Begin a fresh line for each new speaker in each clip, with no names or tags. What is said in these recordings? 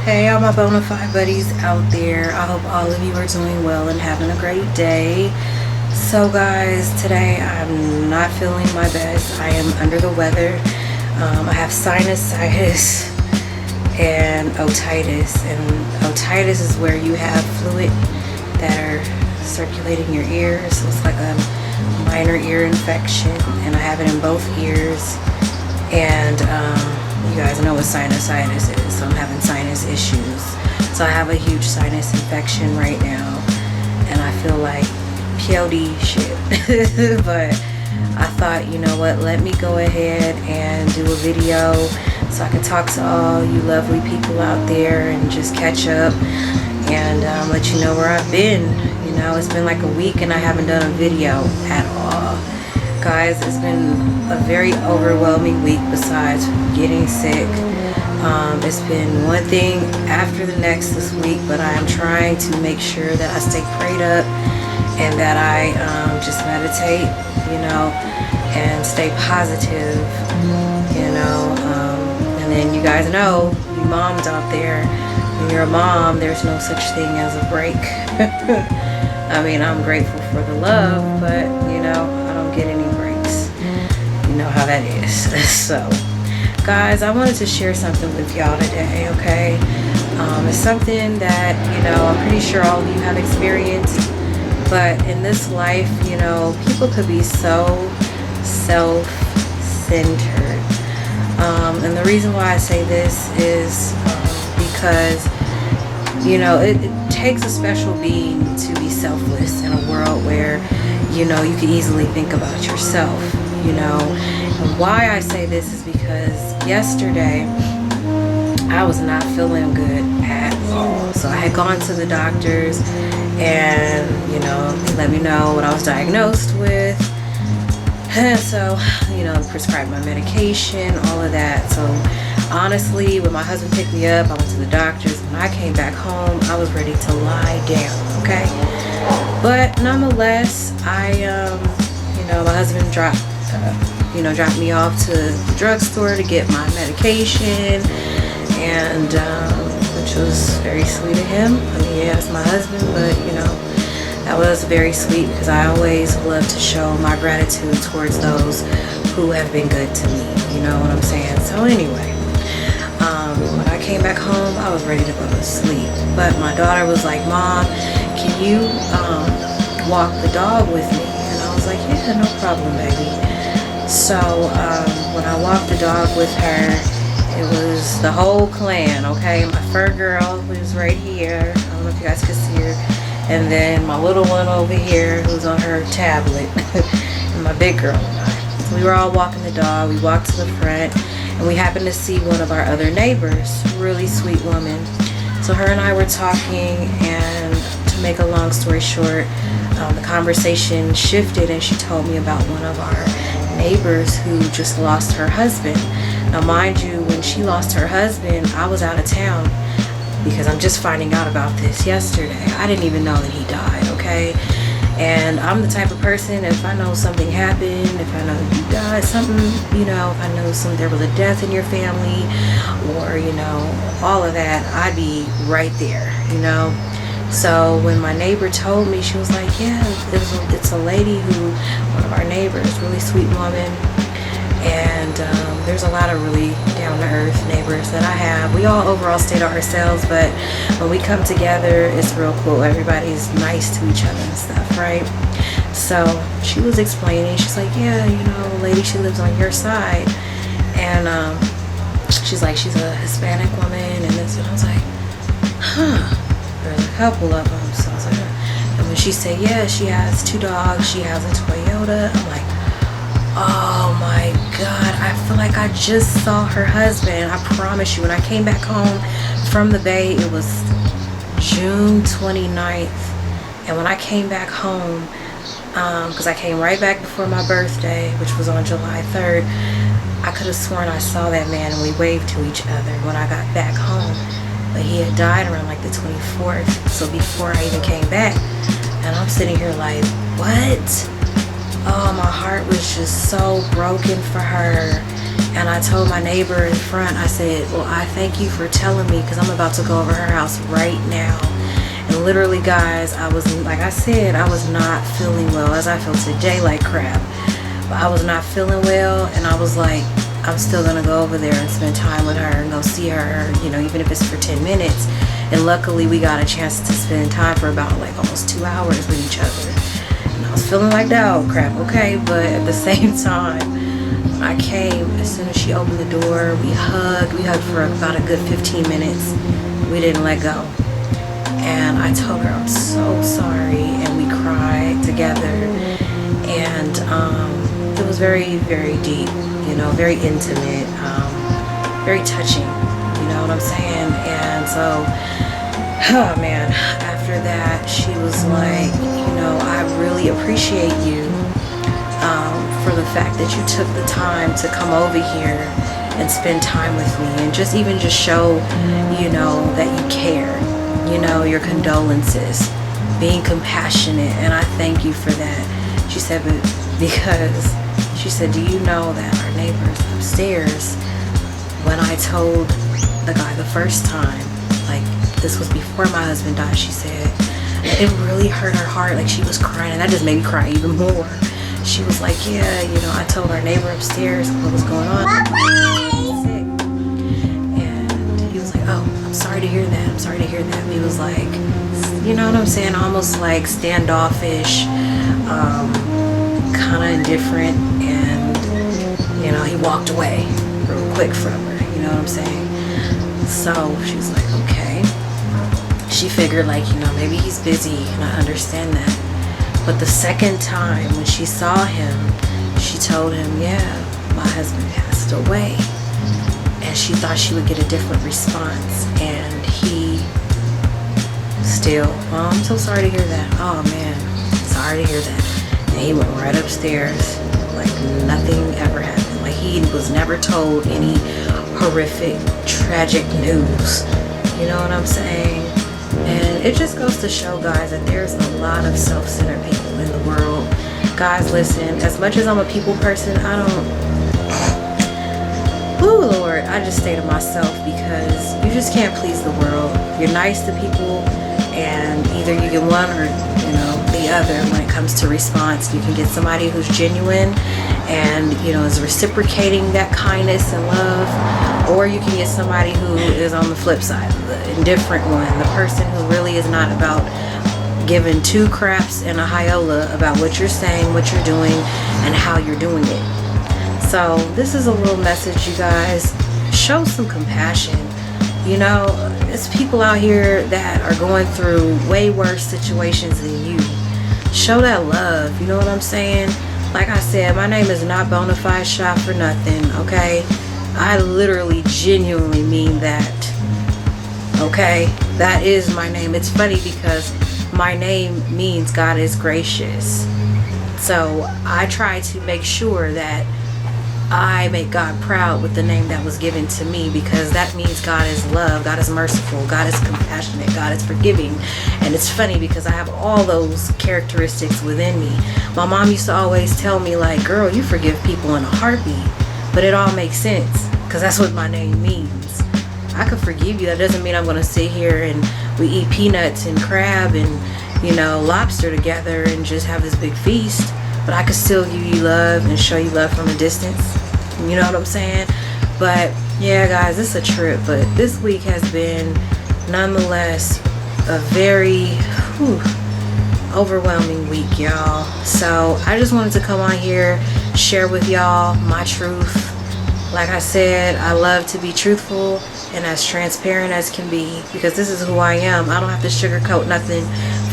Hey, all my bona fide buddies out there. I hope all of you are doing well and having a great day. So guys, today I'm not feeling my best. I am under the weather. I have sinusitis and otitis. And otitis is where you have fluid that are circulating your ears. So it's like a minor ear infection, and I have it in both ears. And you guys know what sinusitis is, so I'm having sinus issues. So I have a huge sinus infection right now, and I feel like POD shit. But I thought, you know what, let me go ahead and do a video so I can talk to all you lovely people out there and just catch up and let you know where I've been. You know, it's been like a week and I haven't done a video at all. Guys, it's been a very overwhelming week besides getting sick. It's been one thing after the next this week, but I am trying to make sure that I stay prayed up and that I just meditate, you know, and stay positive, you know. And then you guys know, you moms out there, when you're a mom, there's no such thing as a break. I mean, I'm grateful for the love, but, you know, I don't get any breaks. You know how that is. So, guys, I wanted to share something with y'all today, okay? It's something that, you know, I'm pretty sure all of you have experienced. But in this life, you know, people could be so self-centered. And the reason why I say this is because, you know, it takes a special being to be selfless in a world where, you know, you can easily think about yourself, you know. And why I say this is because yesterday I was not feeling good at all. So I had gone to the doctors and, you know, they let me know what I was diagnosed with. And so, you know, prescribed my medication, all of that. So honestly, when my husband picked me up, I went to the doctors. When I came back home, I was ready to lie down, okay? But nonetheless, you know, my husband dropped me off to the drugstore to get my medication, and which was very sweet of him. I mean, yeah, it's my husband, but, you know, that was very sweet because I always love to show my gratitude towards those who have been good to me. You know what I'm saying? So anyway, when I came back home, I was ready to go to sleep. But my daughter was like, "Mom, can you walk the dog with me?" And I was like, "Yeah, no problem, baby." So when I walked the dog with her, it was the whole clan, okay? My fur girl was right here. I don't know if you guys could see her. And then my little one over here who's on her tablet. And my big girl and I. So we were all walking the dog. We walked to the front. And we happened to see one of our other neighbors. Really sweet woman. So her and I were talking. And to make a long story short, the conversation shifted. And she told me about one of our neighbors who just lost her husband. Now mind you, when she lost her husband, I was out of town because I'm just finding out about this yesterday. I didn't even know that he died, okay? And I'm the type of person, if I know something happened, if I know you died, something, you know, if I know there was a death in your family or, you know, all of that, I'd be right there, you know? So when my neighbor told me, she was like, yeah, it's a lady who, one of our neighbors, really sweet woman. And there's a lot of really down-to-earth neighbors that I have. We all overall stay to ourselves, but when we come together, it's real cool. Everybody's nice to each other and stuff, right? So she was explaining, she's like, yeah, you know, lady, she lives on your side. And she's like, she's a Hispanic woman and this. And I was like, huh, there's a couple of them. So I was like, huh. And when she said, yeah, she has 2 dogs, she has a Toyota, I'm like, oh my God, I feel like I just saw her husband. I promise you, when I came back home from the Bay, it was June 29th. And when I came back home, because I came right back before my birthday, which was on July 3rd, I could have sworn I saw that man and we waved to each other when I got back home. But he had died around like the 24th, so before I even came back. And I'm sitting here like, what? Oh, my heart was just so broken for her. And I told my neighbor in front, I said, well, I thank you for telling me, because I'm about to go over her house right now. And literally, guys, I was, like I said, I was not feeling well, as I feel today, like crap. But I was not feeling well, and I was like, I'm still gonna go over there and spend time with her and go see her, you know, even if it's for 10 minutes. And luckily we got a chance to spend time for about like almost 2 hours with each other. And I was feeling like that, oh crap, okay. But at the same time, I came, as soon as she opened the door, we hugged for about a good 15 minutes. We didn't let go. And I told her I'm so sorry, and we cried together. And it was very, very deep, you know, very intimate, very touching, you know what I'm saying? And so, oh man, after that, she was like, you know, I really appreciate you for the fact that you took the time to come over here and spend time with me, and just show, you know, that you care, you know, your condolences, being compassionate, and I thank you for that. She said, but because she said, do you know that our neighbors upstairs, when I told the guy the first time, like this was before my husband died, she said, it really hurt her heart, like she was crying, and that just made me cry even more. She was like, yeah, you know, I told our neighbor upstairs what was going on. Sick. And he was like, oh, I'm sorry to hear that. I'm sorry to hear that. He was like, you know what I'm saying? Almost like standoffish, kind of indifferent. And, you know, he walked away real quick from her. You know what I'm saying? So she was like, okay. She figured like, you know, maybe he's busy, and I understand that. But the second time when she saw him, she told him, yeah, my husband passed away. And she thought she would get a different response. And he still, oh, I'm so sorry to hear that. Oh man, sorry to hear that. And he went right upstairs like nothing ever happened. Like he was never told any horrific, tragic news. You know what I'm saying? And it just goes to show, guys, that there's a lot of self-centered people in the world. Guys, listen, as much as I'm a people person, I don't, ooh, Lord, I just stay to myself, because you just can't please the world. You're nice to people, and either you get one or, you know, the other when it comes to response. You can get somebody who's genuine and, you know, is reciprocating that kindness and love, or you can get somebody who is on the flip side, the indifferent one, the person who really is not about giving two craps and a hyola about what you're saying, what you're doing, and how you're doing it. So this is a little message, you guys. Show some compassion. You know, it's people out here that are going through way worse situations than you. Show that love, you know what I'm saying? Like I said, my name is not Bonafide Shop for nothing, okay? I literally, genuinely mean that, okay? That is my name. It's funny because my name means God is gracious. So I try to make sure that I make God proud with the name that was given to me, because that means God is love, God is merciful, God is compassionate, God is forgiving. And it's funny because I have all those characteristics within me. My mom used to always tell me, like, girl, you forgive people in a heartbeat. But it all makes sense, because that's what my name means. I could forgive you. That doesn't mean I'm going to sit here and we eat peanuts and crab and, you know, lobster together and just have this big feast. But I could still give you love and show you love from a distance. You know what I'm saying? But yeah, guys, it's a trip. But this week has been nonetheless a very overwhelming week, y'all. So I just wanted to come on here, share with y'all my truth. Like I said, I love to be truthful and as transparent as can be, because this is who I am. I don't have to sugarcoat nothing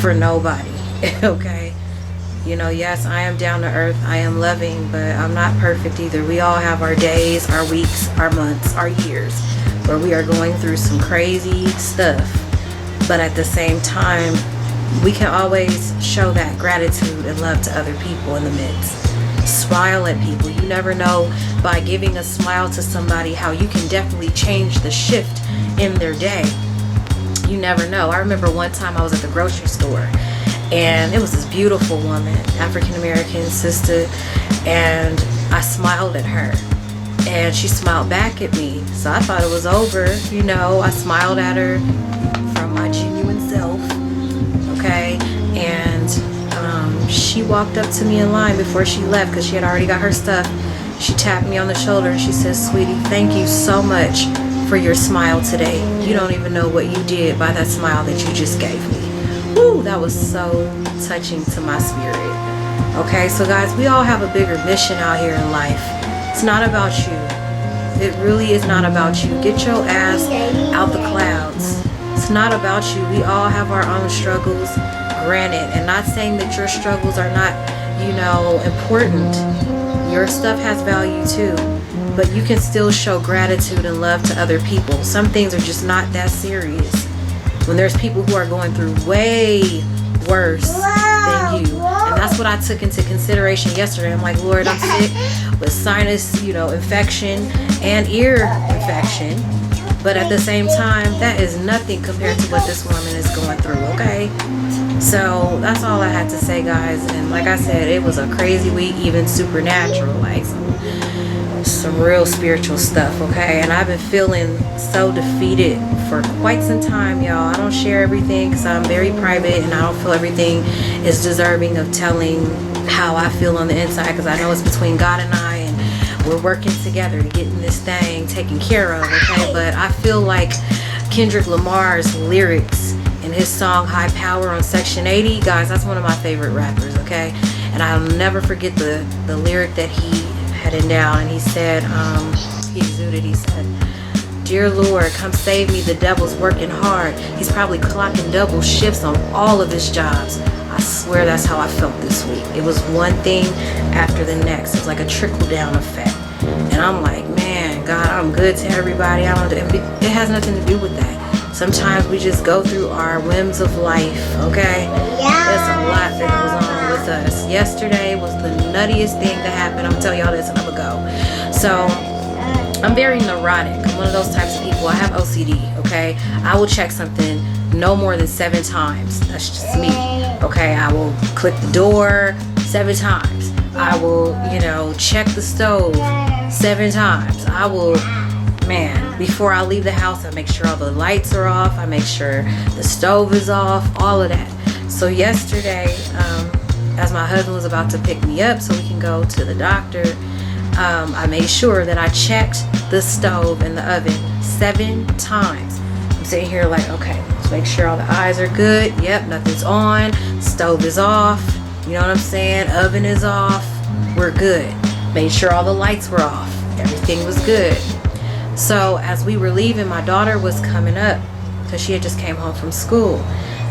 for nobody. Okay? You know, yes, I am down to earth, I am loving, but I'm not perfect either. We all have our days, our weeks, our months, our years, where we are going through some crazy stuff. But at the same time, we can always show that gratitude and love to other people in the midst. Smile at people. You never know, by giving a smile to somebody, how you can definitely change the shift in their day. You never know. I remember one time I was at the grocery store, and it was this beautiful woman, African American sister, and I smiled at her. And she smiled back at me. So I thought it was over. You know, I smiled at her from my genuine self. Okay. And she walked up to me in line before she left because she had already got her stuff. She tapped me on the shoulder and she says, "Sweetie, thank you so much for your smile today. You don't even know what you did by that smile that you just gave me." Woo, that was so touching to my spirit. Okay, so guys, we all have a bigger mission out here in life. It's not about you. It really is not about you. Get your ass out the clouds. It's not about you. We all have our own struggles, granted, and not saying that your struggles are not, you know, important. Your stuff has value too, but you can still show gratitude and love to other people. Some things are just not that serious. When there's people who are going through way worse than you, and that's what I took into consideration yesterday. I'm like, Lord, I'm sick with sinus, you know, infection and ear infection, but at the same time, that is nothing compared to what this woman is going through. Okay, so that's all I had to say, guys. And like I said, it was a crazy week, even supernatural, like some real spiritual stuff. Okay, and I've been feeling so defeated for quite some time, y'all. I don't share everything because I'm very private, and I don't feel everything is deserving of telling how I feel on the inside, because I know it's between God and I, and we're working together to getting this thing taken care of. Okay, but I feel like Kendrick Lamar's lyrics in his song High Power on Section 80, guys, that's one of my favorite rappers. Okay, and I'll never forget the lyric that he had in down, and he said, he exuded, he said, "Dear Lord, come save me, the devil's working hard. He's probably clocking double shifts on all of his jobs." I swear that's how I felt this week. It was one thing after the next. It was like a trickle down effect. And I'm like, man, God, I'm good to everybody. It has nothing to do with that. Sometimes we just go through our whims of life, okay? There's a lot that goes on with us. Yesterday was the nuttiest thing that happened. I'm gonna tell y'all this and I'm gonna go. So I'm very neurotic. I'm one of those types of people. I have OCD, okay? I will check something no more than 7 times. That's just me, okay? I will click the door 7 times. I will, you know, check the stove 7 times. I will, man, before I leave the house, I make sure all the lights are off. I make sure the stove is off, all of that. So yesterday, as my husband was about to pick me up so we can go to the doctor, I made sure that I checked the stove and the oven 7 times. I'm sitting here like, okay, let's make sure all the eyes are good. Yep, nothing's on. Stove is off. You know what I'm saying? Oven is off. We're good. Made sure all the lights were off. Everything was good. So as we were leaving, my daughter was coming up because she had just came home from school.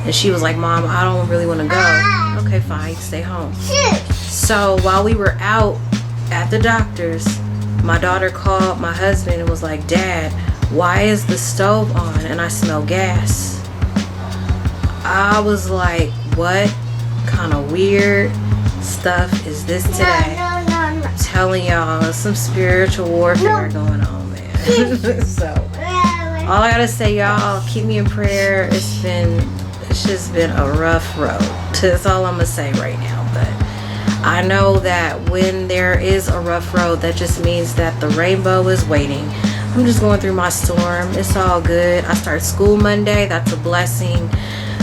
And she was like, "Mom, I don't really want to go." Okay, fine, stay home. So while we were out at the doctor's, my daughter called my husband and was like, "Dad, why is the stove on and I smell gas?" I was like, what kind of weird stuff is this today? I'm telling y'all, some spiritual warfare going on, man. So all I gotta say, y'all, keep me in prayer. It's just been a rough road. That's all I'm gonna say right now. But I know that when there is a rough road, that just means that the rainbow is waiting. I'm just going through my storm. It's all good. I start school Monday. That's a blessing.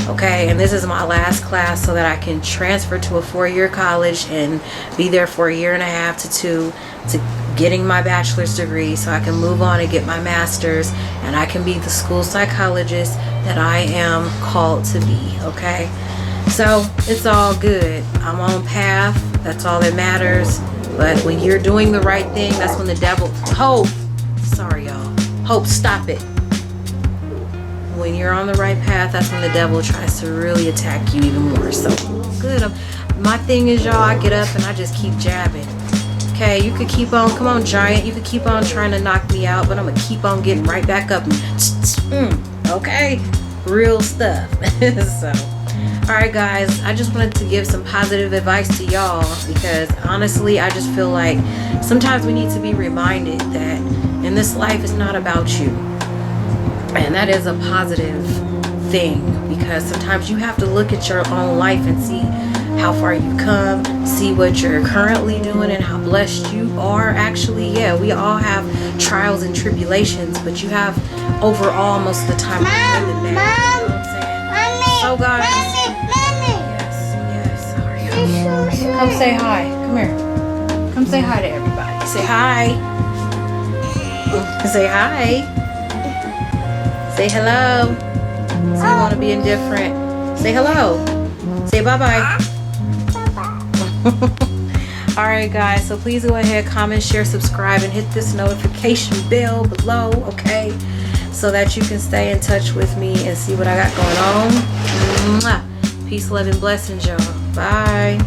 Okay, and this is my last class so that I can transfer to a 4-year college and be there for 1.5 to 2 to getting my bachelor's degree, so I can move on and get my master's, and I can be the school psychologist that I am called to be. Okay, so it's all good. I'm on path. That's all that matters. But when you're doing the right thing, that's when the devil, hope, stop it. When you're on the right path, that's when the devil tries to really attack you even more. So good. My thing is, y'all, I get up and I just keep jabbing. Okay, you could keep on, come on, giant, you could keep on trying to knock me out, but I'm gonna keep on getting right back up. Okay, real stuff. So alright guys, I just wanted to give some positive advice to y'all, because honestly, I just feel like sometimes we need to be reminded that in this life, it's not about you. And that is a positive thing, because sometimes you have to look at your own life and see how far you come, see what you're currently doing and how blessed you are. Actually, yeah, we all have trials and tribulations, but you have overall most of the time.
Mom,
you know what I'm saying? So guys, yes, sorry. Come say hi. Come here. Come say hi to everybody. Say hi. Say hi. Say hello. Say you want to be indifferent. Say hello. Say bye-bye. Alright guys, so please go ahead, comment, share, subscribe, and hit this notification bell below, okay? So that you can stay in touch with me and see what I got going on. Mwah. Peace, love, and blessings, y'all. Bye.